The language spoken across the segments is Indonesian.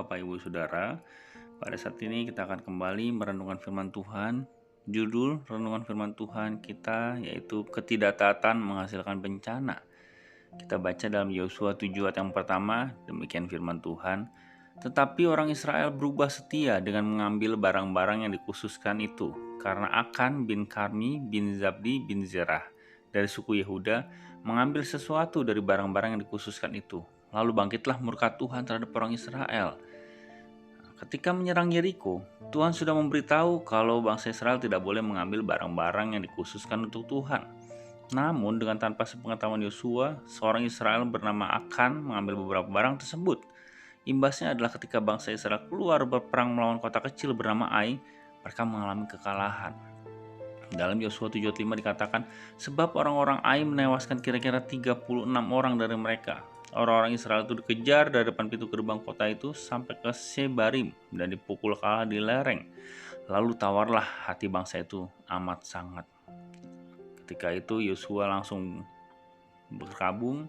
Bapak Ibu Saudara. Pada saat ini kita akan kembali merenungkan firman Tuhan. Judul renungan firman Tuhan kita yaitu ketidaktaatan menghasilkan bencana. Kita baca dalam Yosua 7 ayat yang pertama, demikian firman Tuhan. Tetapi orang Israel berubah setia dengan mengambil barang-barang yang dikhususkan itu, karena Akan bin Karmi bin Zabdi bin Zerah dari suku Yehuda mengambil sesuatu dari barang-barang yang dikhususkan itu. Lalu bangkitlah murka Tuhan terhadap orang Israel. Ketika menyerang Yeriko, Tuhan sudah memberitahu kalau bangsa Israel tidak boleh mengambil barang-barang yang dikhususkan untuk Tuhan. Namun dengan tanpa sepengetahuan Yosua, seorang Israel bernama Akan mengambil beberapa barang tersebut. Imbasnya adalah ketika bangsa Israel keluar berperang melawan kota kecil bernama Ai, mereka mengalami kekalahan. Dalam Yosua 7:5 dikatakan, sebab orang-orang Ai menewaskan kira-kira 36 orang dari mereka. Orang-orang Israel itu dikejar dari depan pintu gerbang kota itu sampai ke Sebarim dan dipukul kalah di lereng. Lalu tawarlah hati bangsa itu amat sangat. Ketika itu Yosua langsung berkabung,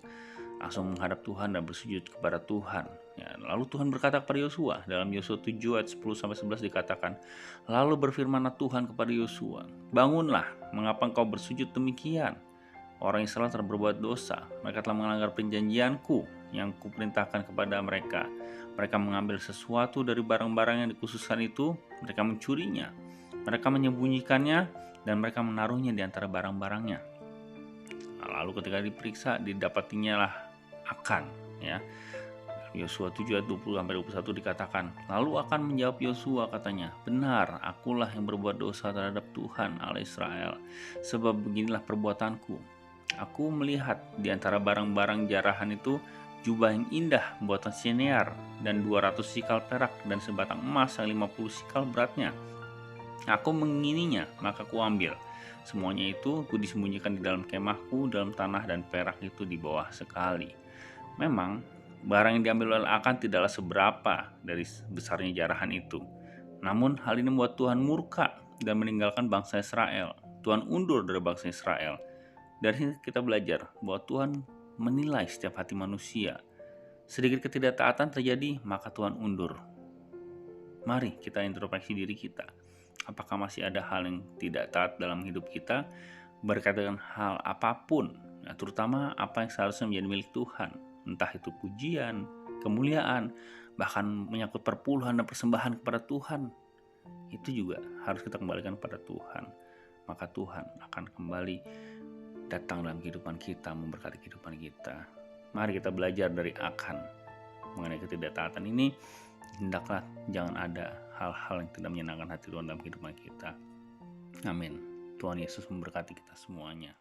langsung menghadap Tuhan dan bersujud kepada Tuhan. Ya, lalu Tuhan berkata kepada Yosua dalam Yosua 7 ayat 10-11 dikatakan, lalu berfirmanlah Tuhan kepada Yosua, bangunlah, mengapa engkau bersujud demikian? Orang Israel telah berbuat dosa, mereka telah melanggar perjanjianku yang kuperintahkan kepada mereka. Mereka mengambil sesuatu dari barang-barang yang dikhususkan itu, mereka mencurinya, mereka menyembunyikannya, dan mereka menaruhnya di antara barang-barangnya. Lalu ketika diperiksa didapatinya lah Akan, ya. Yosua 7 ayat 20-21 dikatakan, lalu Akan menjawab Yosua katanya, benar, akulah yang berbuat dosa terhadap Tuhan Allah Israel, sebab beginilah perbuatanku. Aku melihat di antara barang-barang jarahan itu jubah yang indah buatan Sinear dan 200 sikal perak dan sebatang emas yang 50 sikal beratnya. Aku mengingininya, maka ku ambil. Semuanya itu ku disembunyikan di dalam kemahku, dalam tanah, dan perak itu di bawah sekali. Memang barang yang diambil oleh Akan tidaklah seberapa dari besarnya jarahan itu. Namun hal ini membuat Tuhan murka dan meninggalkan bangsa Israel. Tuhan undur dari bangsa Israel. Dari sini kita belajar bahwa Tuhan menilai setiap hati manusia. Sedikit ketidaktaatan terjadi, maka Tuhan undur. Mari kita introspeksi diri kita. Apakah masih ada hal yang tidak taat dalam hidup kita berkaitan dengan hal apapun, nah, terutama apa yang seharusnya menjadi milik Tuhan, entah itu pujian, kemuliaan, bahkan menyangkut perpuluhan dan persembahan kepada Tuhan, itu juga harus kita kembalikan kepada Tuhan. Maka Tuhan akan kembali datang dalam kehidupan kita, memberkati kehidupan kita. Mari kita belajar dari Akan mengenai ketidaktaatan ini. Hendaklah jangan ada hal-hal yang tidak menyenangkan hati Tuhan dalam kehidupan kita. Amin. Tuhan Yesus memberkati kita semuanya.